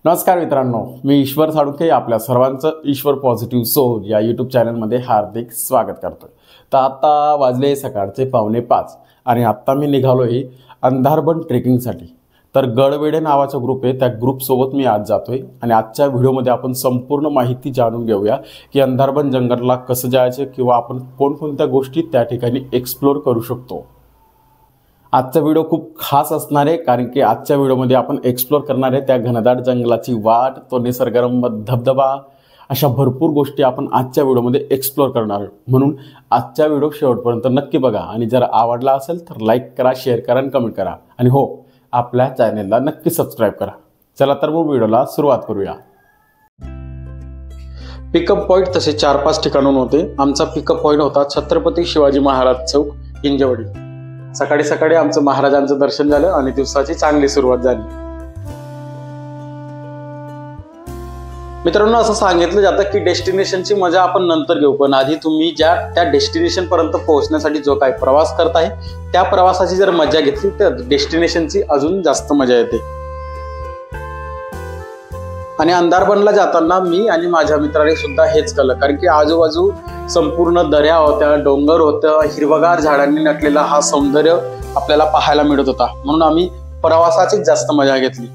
नमस्कार मित्रांनो, मी ईश्वर साळुंखे आपल्या सर्वांचं ईश्वर पॉझिटिव्ह सोल या यूट्यूब चॅनलमध्ये हार्दिक स्वागत करतो। तर आता वाजले सकाळचे 4:45 आणि आत्ता मी निघालो आहे अंधारबन ट्रेकिंगसाठी। तर गडवेडे नावाचा ग्रुप आहे, त्या ग्रुपसोबत मी आज जातोय आणि आजच्या व्हिडिओमध्ये आपण संपूर्ण माहिती जाणून घेऊया की अंधारबन जंगलला कसं जायचं किंवा आपण कोणकोणत्या गोष्टी त्या ठिकाणी एक्सप्लोर करू शकतो। आजचा व्हिडिओ खूप खास असणार आहे, कारण की आजच्या व्हिडिओमध्ये आपण एक्सप्लोर करणार आहे त्या घनदाट जंगलाची वाट, तो निसर्गरम्य धबधबा, अशा भरपूर गोष्टी आपण आजच्या व्हिडिओमध्ये एक्सप्लोर करणार आहोत। म्हणून आजचा व्हिडिओ शेवटपर्यंत नक्की बघा आणि जर आवडला असेल तर लाईक करा, शेअर करा आणि कमेंट करा आणि हो, आपल्या चॅनलला नक्की सबस्क्राइब करा। चला तर मग व्हिडिओला सुरुवात करूया। पिकअप पॉइंट तसे 4-5 ठिकाणून होते। आमचा पिकअप पॉइंट होता छत्रपती शिवाजी महाराज चौक, हिंजवडी। सकाळी सकाळी आमचं महाराजांचं दर्शन झालं आणि दिवसाची चांगली सुरुवात झाली। मित्रांनो, असं सांगितलं जातं की डेस्टिनेशनची मजा आपण नंतर घेऊ, पण आधी तुम्ही त्या डेस्टिनेशन पर्यंत पोहोचण्यासाठी जो काही प्रवास करताय त्या प्रवासाची जर मजा घेतली तर डेस्टिनेशनची अजून जास्त मजा येते। आणि अंधारबनला जाताना मी आणि माझ्या मित्राने सुद्धा हेच केलं, कारण की आजूबाजू संपूर्ण दऱ्या होत्या, डोंगर होतं, हिरवगार झाडांनी नटलेला हा सौंदर्य आपल्याला पाहायला मिळत होता, म्हणून आम्ही प्रवासाची जास्त मजा घेतली।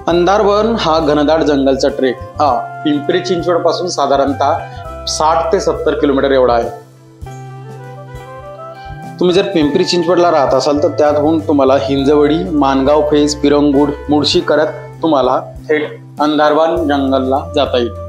अंधारबन हा घनदाट जंगलचा ट्रेक हा पिंपरी चिंचवड पासून साधारणतः 60 ते 70 किलोमीटर एवढा आहे। तुम्ही जर पिंपरी चिंचवडला राहत असाल तर त्यातून तुम्हाला हिंजवडी, मानगाव फेस, पिरंगुड, मुळशी करत तुम्हाला थेट अंधारबन जंगलला जाता येईल।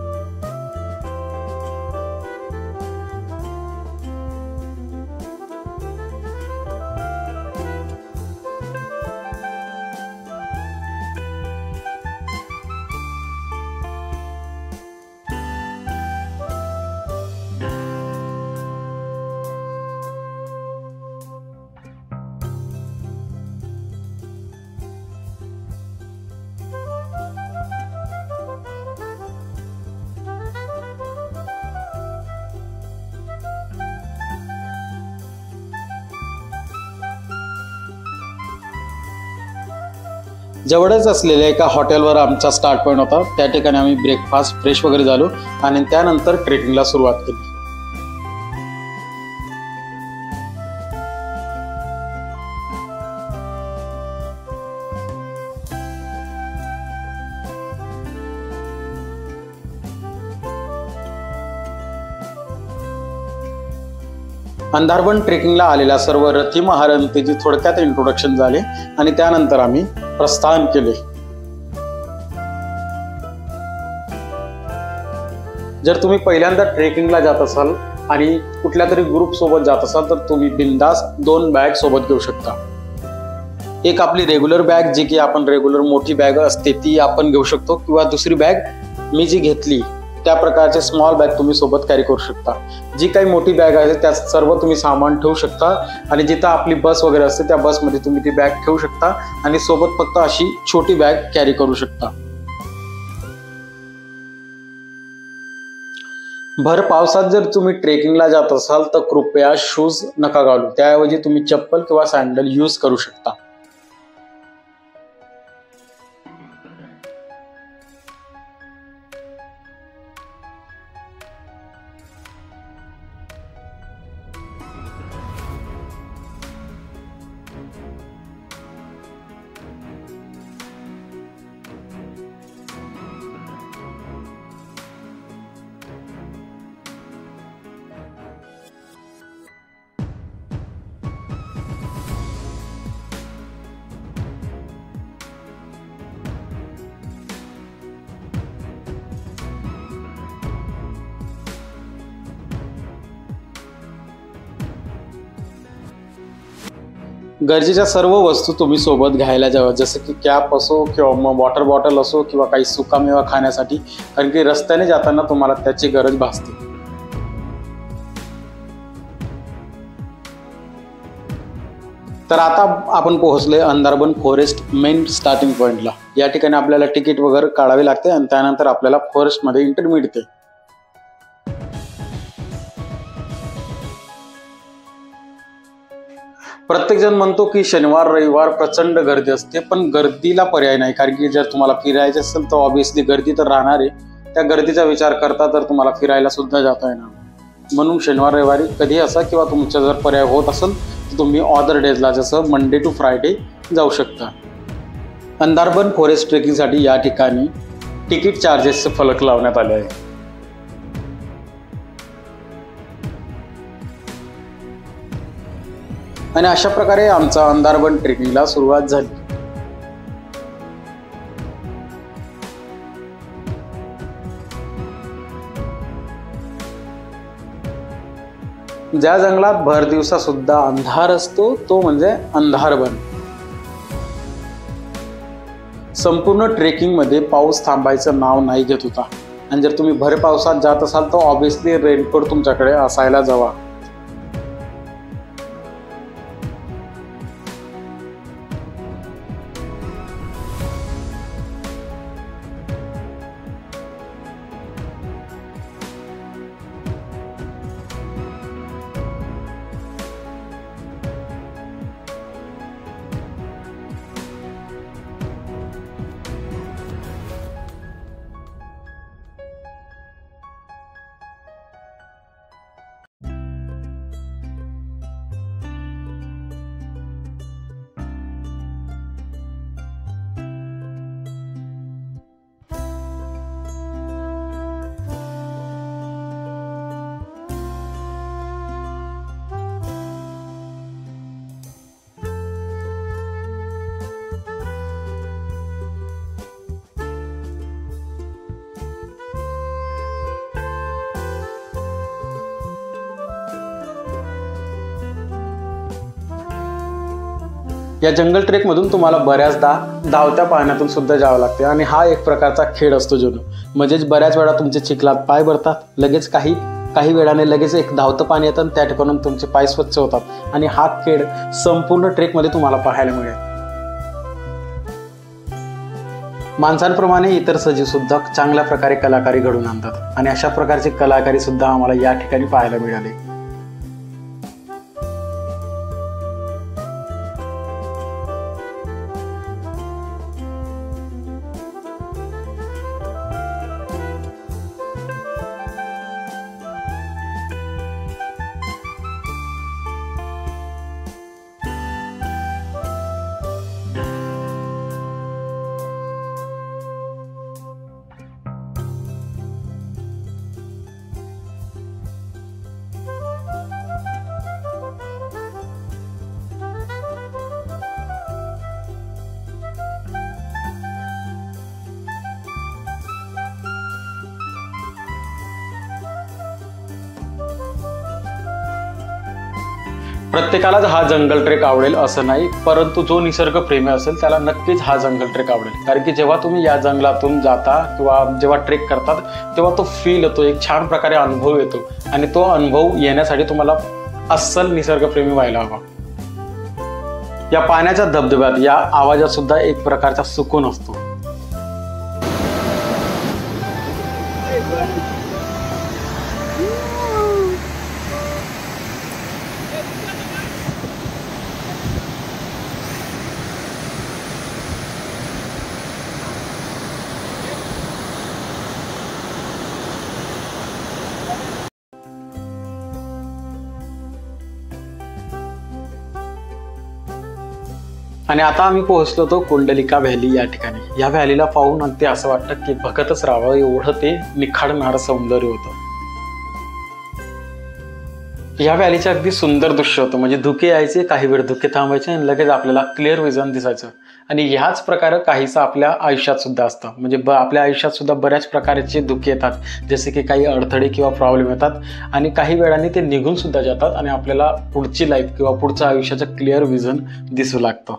जवळच असलेल्या एका हॉटेलवर आमचा स्टार्ट पॉइंट होता। त्या ठिकाणी आम्ही ब्रेकफास्ट, फ्रेश वगैरे झालो आणि त्यानंतर ट्रेकिंगला सुरुवात केली। अंधारबन ट्रेकिंगला आलेल्या सर्व रथी महारथींची थोडक्यात इंट्रोडक्शन झाले आणि त्यानंतर आम्ही प्रस्थान केले। जर तुम्ही पहिल्यांदा ट्रेकिंगला जात असाल आणि कुठल्या तरी ग्रुप सोबत जात असाल तर तुम्ही बिंदास 2 बॅग सोबत घेऊ शकता। एक आपली रेग्युलर बॅग, जी की आपण रेग्युलर मोठी बॅग असते ती आपण घेऊ शकतो, किंवा दुसरी बॅग मी जी घेतली त्या प्रकारचे स्मॉल बॅग तुम्ही सोबत कॅरी करू शकता। जी काही मोठी बॅग आहे त्यात सर्व तुम्ही सामान ठेवू शकता आणि जिथं आपली बस वगैरे असते त्या बसमध्ये तुम्ही ती बॅग ठेवू शकता आणि सोबत फक्त अशी छोटी बॅग कॅरी करू शकता। भर पावसात जर तुम्ही ट्रेकिंगला जात असाल तर कृपया शूज नका घालू, त्याऐवजी तुम्ही चप्पल किंवा सँडल यूज करू शकता। गरजेच्या सर्व वस्तू तुम्ही सोबत घ्यायला जावं, जसं की कॅप असो किंवा मग वॉटर बॉटल असो किंवा काही सुकामेवा खाण्यासाठी, कारण की रस्त्याने जाताना तुम्हाला त्याची गरज भासते। तर आता आपण पोहोचले अंधारबन फॉरेस्ट मेन स्टार्टिंग पॉइंटला। या ठिकाणी आपल्याला तिकीट वगैरे काढावे लागते आणि त्यानंतर आपल्याला फॉरेस्ट मध्ये एंट्री मिळते। प्रत्येकजण म्हणतो की शनिवार रविवार प्रचंड गर्दी असते, पण गर्दीला पर्याय नाही. कारण की जर तुम्हाला फिरायचं असेल तर ऑब्व्हियसली गर्दी तर राहणार आहे. त्या गर्दीचा विचार करता तर तुम्हाला फिरायला सुद्धा जाता येणार. म्हणून शनिवार रविवारी कधी असा किंवा तुमचा जर पर्याय होत असेल तर तुम्ही ऑदर डेजला जसं मंडे टू फ्रायडे जाऊ शकता. अंधारबन फॉरेस्ट ट्रेकिंगसाठी या ठिकाणी तिकीट चार्जेसचे फलक लावण्यात आले आहे. आणि अशा प्रकारे आमचा अंधारबन ट्रेकिंगला सुरुवात झाली. ज्या जंगलात भर दिवसा सुद्धा अंधार असतो तो म्हणजे अंधारबन. संपूर्ण ट्रेकिंग मध्ये पाऊस थांबायचं नाव नाही घेत होता. आणि जर तुम्ही भर पावसात जात असाल तर ऑब्व्हियसली रेनकोट तुमच्याकडे असायला हवा. या जंगल ट्रेकमधून तुम्हाला बऱ्याचदा धावत्या पाण्यातून सुद्धा जावं लागते. आणि हा एक प्रकारचा खेळ असतो जणू. म्हणजेच बऱ्याच वेळा तुमचे चिखलात पाय भरतात, लगेच काही वेळाने लगेच एक धावतं पाणी येतं आणि त्या ठिकाणून तुमचे पाय स्वच्छ होतात. आणि हा खेळ संपूर्ण ट्रेकमध्ये तुम्हाला पाहायला मिळेल. माणसांप्रमाणे इतर सजीव सुद्धा चांगल्या प्रकारे कलाकारी घडवून आणतात. आणि अशा प्रकारची कलाकारी सुद्धा आम्हाला या ठिकाणी पाहायला मिळाली. प्रत्येकालाच हा जंगल ट्रेक आवडेल असं नाही, परंतु जो निसर्गप्रेमी असेल त्याला नक्कीच हा जंगल ट्रेक आवडेल. कारण की जेव्हा तुम्ही या जंगलातून जाता किंवा जेव्हा ट्रेक करतात तेव्हा तो फील येतो, एक छान प्रकारे अनुभव येतो. आणि तो अनुभव येण्यासाठी तुम्हाला अस्सल निसर्गप्रेमी व्हायला हवा. या पाण्याच्या धबधब्यात या आवाजात सुद्धा एक प्रकारचा सुकून असतो. आणि आता आम्ही पोहोचलो होतो कुंडलिका व्हॅली या ठिकाणी. या व्हॅलीला पाहून ते असं वाटतं की बघतच राहावं, एवढं ते निखाडणारं सौंदर्य होतं. या व्हॅलीचे अगदी सुंदर दृश्य होतं. म्हणजे धुके यायचे, काही वेळ धुके थांबायचे आणि लगेच आपल्याला क्लिअर विजन दिसायचं. आणि ह्याच प्रकारे काहीसं आपल्या आयुष्यात सुद्धा असतं. म्हणजे आपल्या आयुष्यात सुद्धा बऱ्याच प्रकारचे धुके येतात, जसे की काही अडथळे किंवा प्रॉब्लेम येतात. आणि काही वेळाने ते निघून सुद्धा जातात आणि आपल्याला पुढची लाईफ किंवा पुढचं आयुष्याचं क्लिअर विजन दिसू लागतं.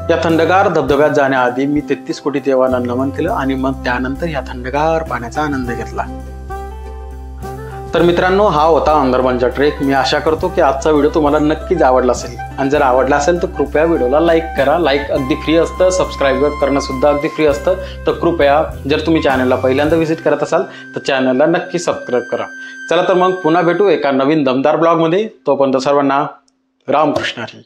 या थंडगार धबधब्यात जाण्याआधी मी 33 कोटी देवांना नमन केलं आणि मग त्यानंतर या थंडगार पाण्याचा आनंद घेतला। तर मित्रांनो, हा होता अंदरबनचा ट्रेक। मी आशा करतो की आजचा व्हिडिओ तुम्हाला नक्कीच आवडला असेल आणि जर आवडला असेल तर कृपया व्हिडिओला लाईक करा। लाईक अगदी फ्री असतं, सबस्क्राईब करणं सुद्धा अगदी फ्री असतं। तर कृपया जर तुम्ही चॅनलला पहिल्यांदा व्हिजिट करत असाल तर चॅनलला नक्की सबस्क्राईब करा। चला तर मग पुन्हा भेटू एका नवीन दमदार ब्लॉगमध्ये। तोपर्यंत सर्वांना रामकृष्ण हरी।